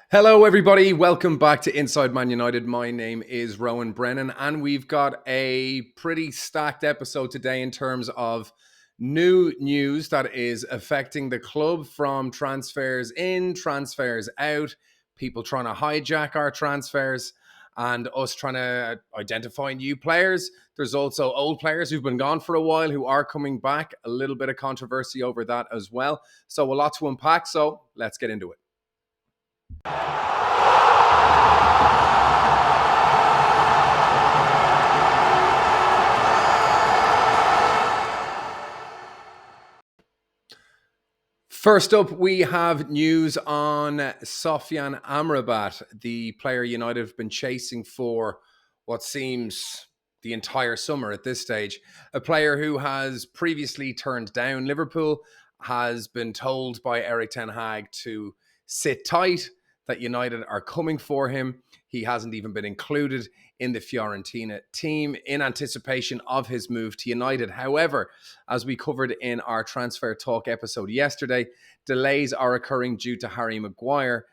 Hello, everybody. Welcome back to Inside Man United. My name is Rowan Brennan, and we've got a pretty stacked episode today in terms of new news that is affecting the club, from transfers in, transfers out, people trying to hijack our transfers, and us trying to identify new players. There's also old players who've been gone for a while who are coming back. A little bit of controversy over that as well. So a lot to unpack. So let's get into it. First up, we have news on Sofyan Amrabat, the player United have been chasing for what seems the entire summer at this stage. A player who has previously turned down Liverpool, has been told by Erik ten Hag to sit tight, that United are coming for him. He hasn't even been included in the Fiorentina team in anticipation of his move to United. However, as we covered in our Transfer Talk episode yesterday, delays are occurring due to Harry Maguire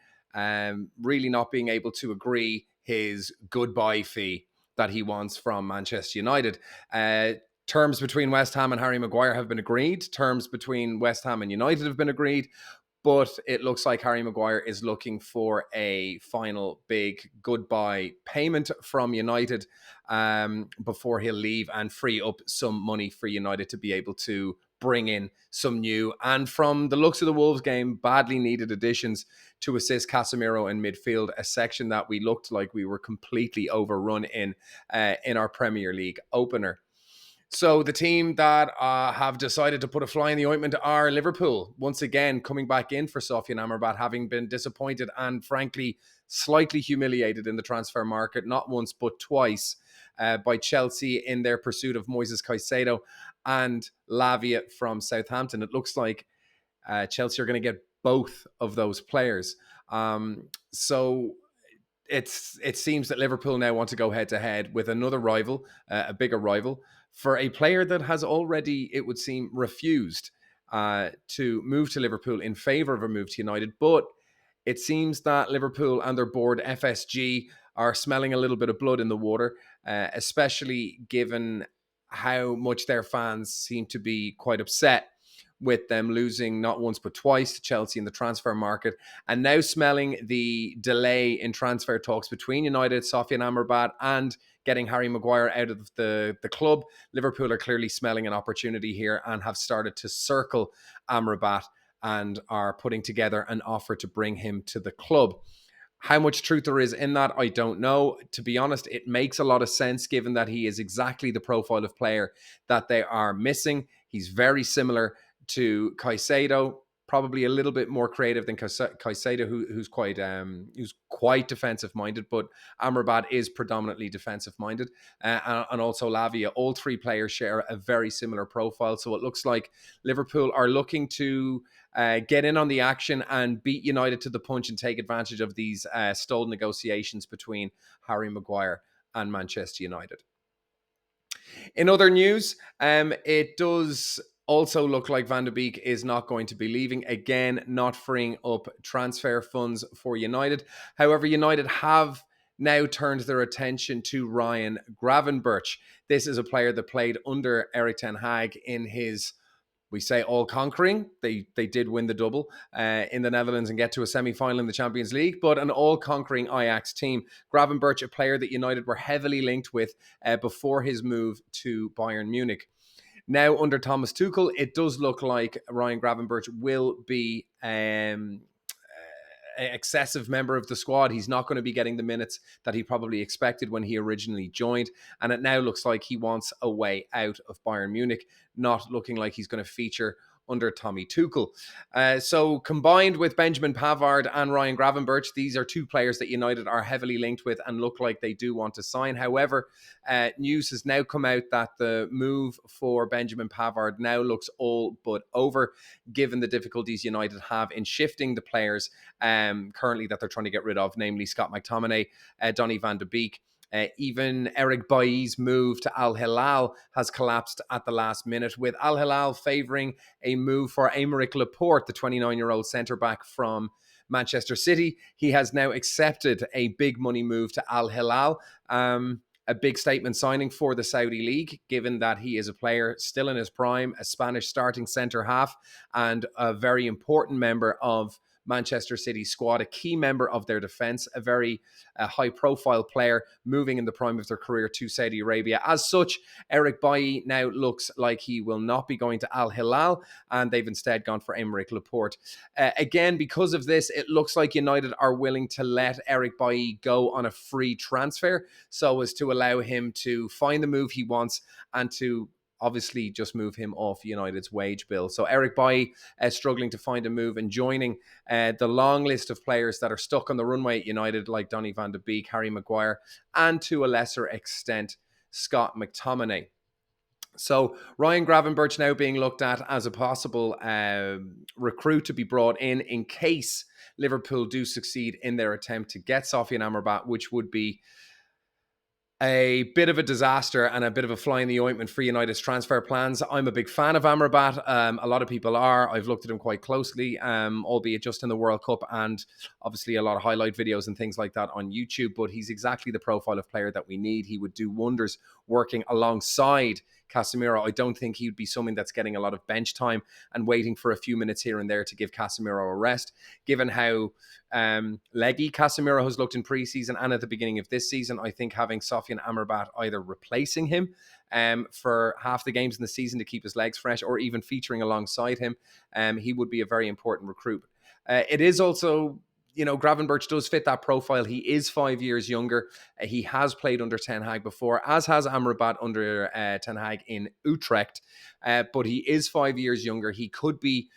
really not being able to agree his goodbye fee that he wants from Manchester United. Terms between West Ham and Harry Maguire have been agreed. Terms between West Ham and United have been agreed. But it looks like Harry Maguire is looking for a final big goodbye payment from United before he'll leave and free up some money for United to be able to bring in some new, and from the looks of the Wolves game, badly needed additions to assist Casemiro in midfield, a section that we looked like we were completely overrun in our Premier League opener. So the team that have decided to put a fly in the ointment are Liverpool, once again coming back in for Sofyan Amrabat, having been disappointed and frankly slightly humiliated in the transfer market, not once but twice, by Chelsea in their pursuit of Moises Caicedo and Lavia from Southampton. It looks like Chelsea are going to get both of those players. So it seems that Liverpool now want to go head to head with another rival, a bigger rival, for a player that has already, it would seem, refused to move to Liverpool in favour of a move to United. But it seems that Liverpool and their board, FSG, are smelling a little bit of blood in the water, especially given how much their fans seem to be quite upset with them losing not once but twice to Chelsea in the transfer market, and now smelling the delay in transfer talks between United, Sofyan Amrabat, and getting Harry Maguire out of the club. Liverpool are clearly smelling an opportunity here and have started to circle Amrabat and are putting together an offer to bring him to the club. How much truth there is in that, I don't know. To be honest, it makes a lot of sense given that he is exactly the profile of player that they are missing. He's very similar to Caicedo, probably a little bit more creative than Caicedo, who's quite defensive minded, but Amrabat is predominantly defensive minded, and also Lavia. All three players share a very similar profile, so it looks like Liverpool are looking to get in on the action and beat United to the punch and take advantage of these stalled negotiations between Harry Maguire and Manchester United. In other news, it does also look like Van de Beek is not going to be leaving. Again, not freeing up transfer funds for United. However, United have now turned their attention to Ryan Gravenberch. This is a player that played under Erik ten Hag in his, we say, all-conquering. They did win the double in the Netherlands and get to a semi-final in the Champions League, but an all-conquering Ajax team. Gravenberch, a player that United were heavily linked with before his move to Bayern Munich. Now, under Thomas Tuchel, it does look like Ryan Gravenberch will be an excessive member of the squad. He's not going to be getting the minutes that he probably expected when he originally joined. And it now looks like he wants a way out of Bayern Munich, not looking like he's going to feature under Tommy Tuchel. So combined with Benjamin Pavard and Ryan Gravenberch, these are two players that United are heavily linked with and look like they do want to sign. However, news has now come out that the move for Benjamin Pavard now looks all but over, given the difficulties United have in shifting the players currently that they're trying to get rid of, namely Scott McTominay, Donny van de Beek. Even Eric Bailly's move to Al Hilal has collapsed at the last minute, with Al Hilal favouring a move for Aymeric Laporte, the 29-year-old centre-back from Manchester City. He has now accepted a big money move to Al Hilal. A big statement signing for the Saudi League, given that he is a player still in his prime, a Spanish starting centre half, and a very important member of Manchester City squad, a key member of their defence, a very high-profile player moving in the prime of their career to Saudi Arabia. As such, Eric Bailly now looks like he will not be going to Al Hilal, and they've instead gone for Aymeric Laporte. Again, because of this, it looks like United are willing to let Eric Bailly go on a free transfer, so as to allow him to find the move he wants and to obviously just move him off United's wage bill. So Eric Bailly struggling to find a move and joining the long list of players that are stuck on the runway at United, like Donny van de Beek, Harry Maguire, and to a lesser extent, Scott McTominay. So Ryan Gravenberch now being looked at as a possible recruit to be brought in case Liverpool do succeed in their attempt to get Sofyan Amrabat, which would be a bit of a disaster and a bit of a fly in the ointment for United's transfer plans. I'm a big fan of Amrabat. A lot of people are. I've looked at him quite closely, albeit just in the World Cup, and obviously a lot of highlight videos and things like that on YouTube. But he's exactly the profile of player that we need. He would do wonders working alongside Casemiro. I don't think he would be someone that's getting a lot of bench time and waiting for a few minutes here and there to give Casemiro a rest, given how leggy Casemiro has looked in pre-season and at the beginning of this season. I think having Sofyan Amrabat either replacing him for half the games in the season to keep his legs fresh, or even featuring alongside him, he would be a very important recruit. It is also, Gravenberch does fit that profile. He is 5 years younger. He has played under Ten Hag before, as has Amrabat under Ten Hag in Utrecht. But he is 5 years younger. He could be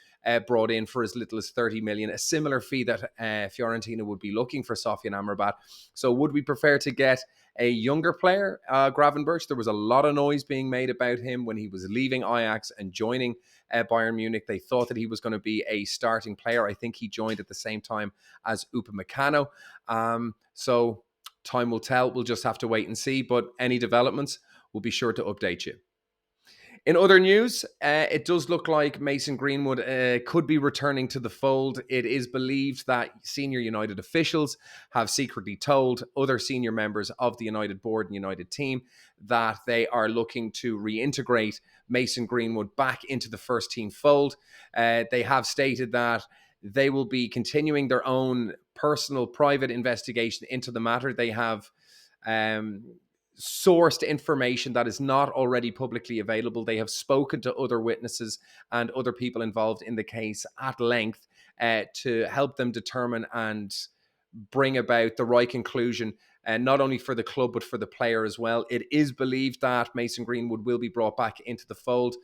brought in for as little as 30 million, a similar fee that Fiorentina would be looking for Sofyan Amrabat. So would we prefer to get a younger player, Gravenberch? There was a lot of noise being made about him when he was leaving Ajax and joining Bayern Munich. They thought that he was going to be a starting player. I think he joined at the same time as Upamecano. So time will tell. We'll just have to wait and see. But any developments, we'll be sure to update you. In other news, it does look like Mason Greenwood could be returning to the fold. It is believed that senior United officials have secretly told other senior members of the United board and United team that they are looking to reintegrate Mason Greenwood back into the first team fold. They have stated that they will be continuing their own personal, private investigation into the matter. They have sourced information that is not already publicly available. They have spoken to other witnesses and other people involved in the case at length to help them determine and bring about the right conclusion, not only for the club but for the player as well. It is believed that Mason Greenwood will be brought back into the fold.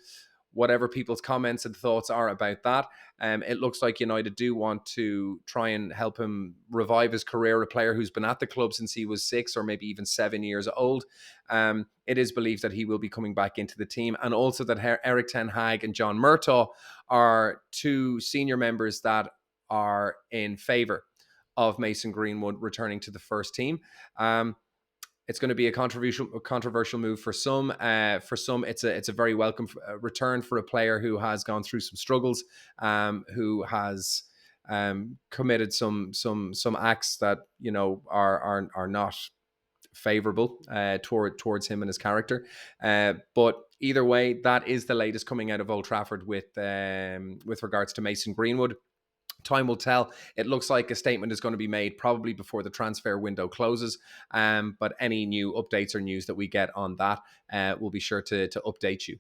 Whatever people's comments and thoughts are about that, it looks like United do want to try and help him revive his career, a player who's been at the club since he was 6 or maybe even 7 years old. It is believed that he will be coming back into the team, and also that Erik ten Hag and John Murtaugh are two senior members that are in favour of Mason Greenwood returning to the first team. It's going to be a controversial move for some. For some, it's a very welcome return for a player who has gone through some struggles, who has committed some acts that are not favorable towards him and his character. But either way, that is the latest coming out of Old Trafford with regards to Mason Greenwood. Time will tell. It looks like a statement is going to be made probably before the transfer window closes. But any new updates or news that we get on that, we'll be sure to update you.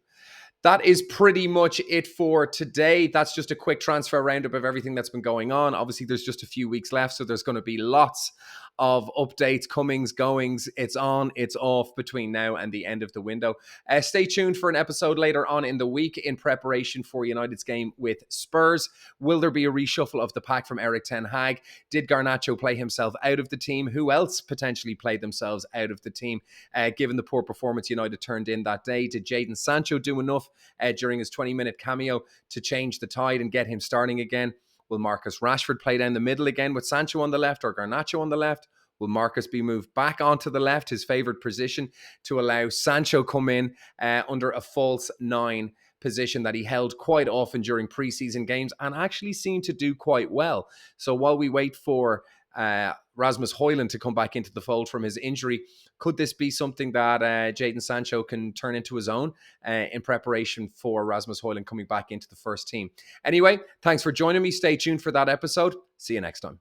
That is pretty much it for today. That's just a quick transfer roundup of everything that's been going on. Obviously, there's just a few weeks left, so there's going to be lots of updates, comings, goings. It's on, it's off between now and the end of the window. Stay tuned for an episode later on in the week in preparation for United's game with Spurs. Will there be a reshuffle of the pack from Erik ten Hag? Did Garnacho play himself out of the team? Who else potentially played themselves out of the team, given the poor performance United turned in that day? Did Jadon Sancho do enough during his 20-minute cameo to change the tide and get him starting again? Will Marcus Rashford play down the middle again with Sancho on the left or Garnacho on the left? Will Marcus be moved back onto the left, his favoured position, to allow Sancho come in under a false 9, position that he held quite often during preseason games and actually seemed to do quite well. So while we wait for Rasmus Højlund to come back into the fold from his injury, could this be something that Jadon Sancho can turn into his own in preparation for Rasmus Højlund coming back into the first team? Anyway, thanks for joining me. Stay tuned for that episode. See you next time.